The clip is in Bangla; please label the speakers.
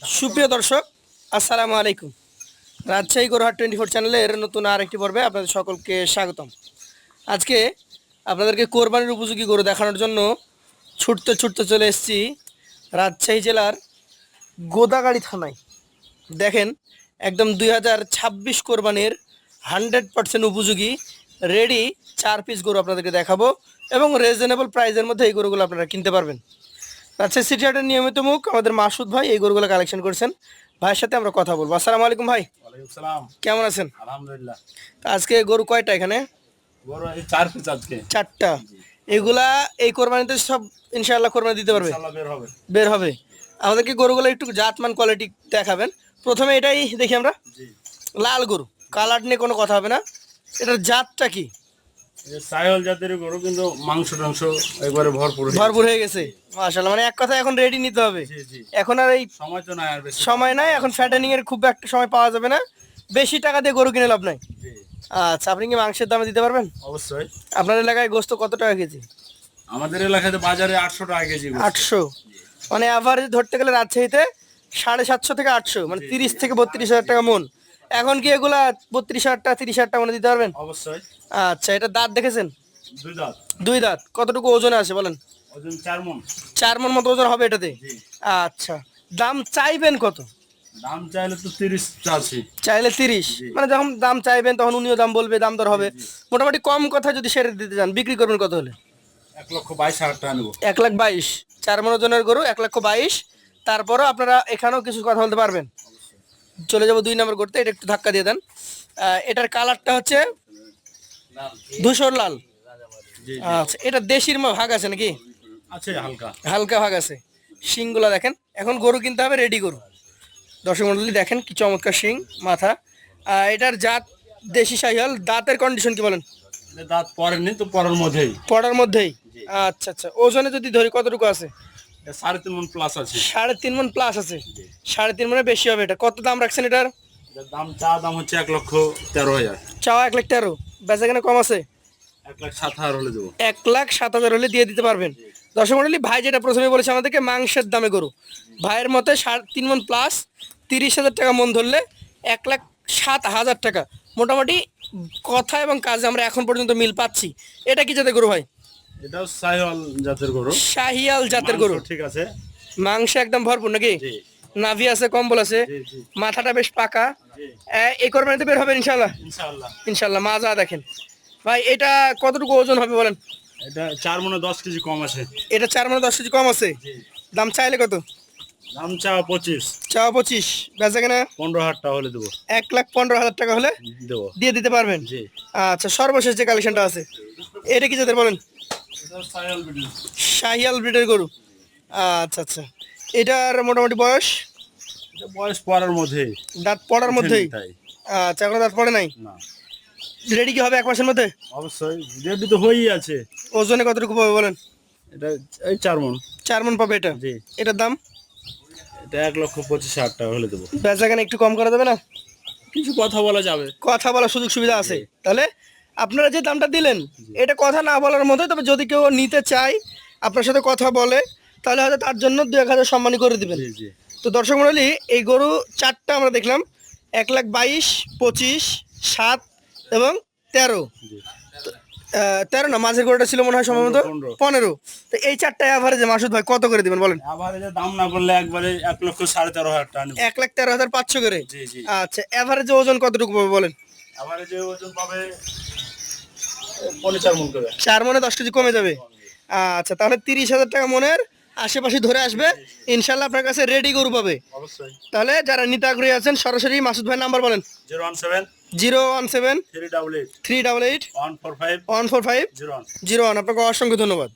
Speaker 1: সুপ্রিয় দর্শক, আসসালামু আলাইকুম। রাজশাহী গরুহাট 24 চ্যানেলের নতুন আরেকটি পর্বে আপনাদের সকলকে স্বাগতম। আজকে আপনাদেরকে কোরবানির উপযোগী গরু দেখানোর জন্য ছুটতে ছুটতে চলে এসেছি রাজশাহী জেলার গোদাগাড়ি থানায়। দেখেন, একদম 2026 কোরবানির 100% উপযোগী রেডি 4 পিস গরু আপনাদেরকে দেখাবো এবং রিজনেবল প্রাইসের মধ্যে এই গরুগুলো আপনারা কিনতে পারবেন। রাজশাহী সিটি হাটের নিয়মিত মুখ আমাদের মাসুদ ভাই এই গরুগুলো কালেকশন করছেন। ভাইয়ের সাথে আমরা কথা বলবো। আসসালামু আলাইকুম ভাই।
Speaker 2: ওয়ালাইকুম সালাম।
Speaker 1: কেমন আছেন?
Speaker 2: আলহামদুলিল্লাহ।
Speaker 1: তা আজকে গরু কয়টা এখানে?
Speaker 2: বড় এই 4 পিস আজকে।
Speaker 1: 4টা। এগুলা এই কোরবানিতে সব ইনশাআল্লাহ কোরবানি দিতে পারবে?
Speaker 2: ইনশাআল্লাহ বের হবে।
Speaker 1: বের হবে। আমাদেরকে গরুগুলো একটু জাতমান কোয়ালিটি দেখাবেন। প্রথমে এটাই দেখি আমরা।
Speaker 2: জি।
Speaker 1: লাল গরু, কালার নিয়ে কোনো কথা হবে না। এটার জাতটা কি?
Speaker 2: এই সাইহল জাতের গরু, কিন্তু মাংস একবারে ভরপুর
Speaker 1: ভরপুর হয়ে গেছে মাশাআল্লাহ। মানে এক কথা এখন রেডি নিতে হবে।
Speaker 2: জি জি।
Speaker 1: এখন আর এই
Speaker 2: সময় তো নাই আর বেশি।
Speaker 1: সময় নাই, এখন ফ্যাটেনিং এর খুব একটা সময় পাওয়া যাবে না। বেশি টাকা দিয়ে গরু কিনে লাভ নাই।
Speaker 2: জি।
Speaker 1: আচ্ছা, আপনি কি মাংসের দামে দিতে পারবেন?
Speaker 2: অবশ্যই।
Speaker 1: আপনার এলাকায় গোস্ত কত টাকা কেজি?
Speaker 2: আমাদের এলাকাতে বাজারে 800 টাকা কেজি গোশত।
Speaker 1: 800। মানে অ্যাভারেজ ধরতে গেলে রাজশাহীতে 750 থেকে 800, মানে 30 থেকে 32 হাজার টাকা মন। এখন কি এগুলা 32 হাজার টাকা 30 হাজার টাকা মনে দিতে পারবেন?
Speaker 2: অবশ্যই।
Speaker 1: আচ্ছা, এটা দাঁত দেখেছেন?
Speaker 2: 2 দাঁত।
Speaker 1: 2 দাঁত। কতটুকু ওজনে আছে বলেন?
Speaker 2: ওজন 4 মণ।
Speaker 1: 4 মন মতো ওজন হবে এটাতে?
Speaker 2: জি।
Speaker 1: আচ্ছা, দাম চাইবেন কত?
Speaker 2: দাম চাইলে তো 30 চাচ্ছি।
Speaker 1: চাইলে 30।
Speaker 2: জি।
Speaker 1: মানে যখন দাম চাইবেন তখন উনিও দাম বলবে, দাম দর হবে।
Speaker 2: জি, জি।
Speaker 1: মোটামুটি কম কথা যদি সেরে দিতে চান বিক্রি করবেন কত হলে?
Speaker 2: 1,22,000 টাকা নেব।
Speaker 1: 1,22,000। 4 মন ওজনের গরু 1,22,000। তারপরও আপনারা এখানেও কিছু কথা বলতে পারবেন। চলে যাবো 2 নম্বর করতে, এটা একটু ধাক্কা দিয়ে দেন। এটার কালারটা হচ্ছে ধূসর লাল।
Speaker 2: জি জি।
Speaker 1: আচ্ছা, এটা দেশির ভাগ আছে নাকি?
Speaker 2: আছে হালকা।
Speaker 1: হালকা ভাগ আছে। শিংগুলা দেখেন, এখন গরু কিনতে হবে রেডি গরু। দর্শক মন্ডলী দেখেন কি চমৎকার শিং, মাথা। এটার জাত দেশি শাহিওয়াল। দাঁতের কন্ডিশন কি বলেন?
Speaker 2: দাঁত পড়েনি তো, পরের মধ্যেই।
Speaker 1: পড়ার মধ্যেই।
Speaker 2: জি।
Speaker 1: আচ্ছা আচ্ছা, ওজনে যদি ধরি কতটুকু আছে?
Speaker 2: 3.5 মণ প্লাস আছে।
Speaker 1: 3.5 মন প্লাস আছে।
Speaker 2: জি।
Speaker 1: 3.5 মনে বেশি হবে। এটা কত দাম রাখছেন এটার?
Speaker 2: এটার দাম হচ্ছে 1,13,000।
Speaker 1: চাওয়া 1,13,000, বেচা কেনা কম আছে?
Speaker 2: 1,07,000 হলে দেবো।
Speaker 1: 1,07,000 হলে দিয়ে দিতে পারবেন। দর্শক মন্ডলী, ভাই যেটা প্রথমে বলেছে আমাদেরকে মাংসের দামে গরু, ভাইয়ের মতে 3.5 মন প্লাস 30,000 টাকা মন ধরলে 1,07,000 টাকা মোটামুটি কথা এবং কাজে আমরা এখন পর্যন্ত মিল পাচ্ছি। এটা কি জাতের গরু ভাই?
Speaker 2: এটাও সাইওয়াল জাতের গরু।
Speaker 1: শাহিয়াল জাতের গরু।
Speaker 2: মাংস ঠিক আছে।
Speaker 1: মাংস একদম ভরপুর নাকি?
Speaker 2: জি
Speaker 1: নাভি আছে, কম্বল আছে,
Speaker 2: জি জি
Speaker 1: মাথাটা বেশ পাকা।
Speaker 2: জি।
Speaker 1: এই কোরবানিতে বের হবে ইনশাল্লাহ।
Speaker 2: ইনশাআল্লাহ।
Speaker 1: ইনশাল্লাহ। মাজা দেখেন ভাই, এটা কতটুকু ওজন হবে বলেন?
Speaker 2: এটা 4 মণে 10 কেজি কম আছে।
Speaker 1: এটা 4 মানে 10 কেজি কম আছে।
Speaker 2: জি।
Speaker 1: দাম চাইলে কত?
Speaker 2: দাম চাওয়া 25।
Speaker 1: চাওয়া 25, বেচা কেনা
Speaker 2: 15,000 টাকা হলে দেবো।
Speaker 1: 1,15,000 টাকা হলে
Speaker 2: দেবো।
Speaker 1: দিয়ে দিতে পারবেন?
Speaker 2: জি।
Speaker 1: আচ্ছা, সর্বশেষ যে কালেকশনটা আছে এটা কি জাতের বলেন?
Speaker 2: এটা সাইওয়াল বিডল।
Speaker 1: শাহিয়াল ব্রিডের গরু। আচ্ছা আচ্ছা, এটার মোটামুটি বয়স?
Speaker 2: এটা বয়স পড়ার মধ্যে।
Speaker 1: দাঁত পড়ার মধ্যেই?
Speaker 2: তাই।
Speaker 1: আচ্ছা, এখনো দাঁত পড়ে নাই।
Speaker 2: না।
Speaker 1: রেডি কি হবে 1 মাসের মধ্যে?
Speaker 2: অবশ্যই রেডি তো হয়েই আছে।
Speaker 1: ওজনে কতটুকু পাবে বলেন?
Speaker 2: এটা এই 4 মণ।
Speaker 1: 4 মন পাবে এটা?
Speaker 2: জি।
Speaker 1: এটার দাম?
Speaker 2: এটা 1,25,000 টাকা হলে দেবো।
Speaker 1: বেচা কেনা একটু কম করা যাবে না?
Speaker 2: কিছু কথা বলা যাবে।
Speaker 1: কথা বলার সুযোগ সুবিধা আছে। তাহলে আপনারা যে দামটা দিলেন এটা কথা না বলার মতোই, তবে যদি কেউ নিতে চায় আপনার সাথে কথা বলে তাহলে হয়তো তার জন্য 2-1,000 সম্মানী করে দিবেন।
Speaker 2: জি জি।
Speaker 1: তো দর্শক মণ্ডলী, এই গরু 4টা আমরা দেখলাম, 1,22,000, 25, 7 এবং 13।
Speaker 2: জি।
Speaker 1: 13 না, মাঝের গরুটা ছিল মনে হয় সম্ভবত 15। তো এই 4টা অ্যাভারেজে মাসুদ ভাই কত করে দিবেন বলেন?
Speaker 2: আবার এই যে দাম না করলে একবারে 1,13,500 টাকা নেব।
Speaker 1: 1,13,500 করে?
Speaker 2: জি জি।
Speaker 1: আচ্ছা, অ্যাভারেজে ওজন কতটুকু পাবে বলেন?
Speaker 2: আবার এই যে ওজন পাবে 4 মণ করে।
Speaker 1: 4 মনে 10 কেজি কমে যাবে। আচ্ছা, তাহলে 30,000 টাকা মনের আশেপাশে ধরে আসবে ইনশাল্লাহ, আপনার কাছে রেডি গরু পাবে।
Speaker 2: অবশ্যই।
Speaker 1: তাহলে যারা নিতে আগ্রহী আছেন সরাসরি মাসুদ ভাই নাম্বার বলেন।
Speaker 2: 017
Speaker 1: 017
Speaker 2: 388
Speaker 1: 388
Speaker 2: 145
Speaker 1: 145
Speaker 2: 01।
Speaker 1: 01। আপনাকে অসংখ্য ধন্যবাদ।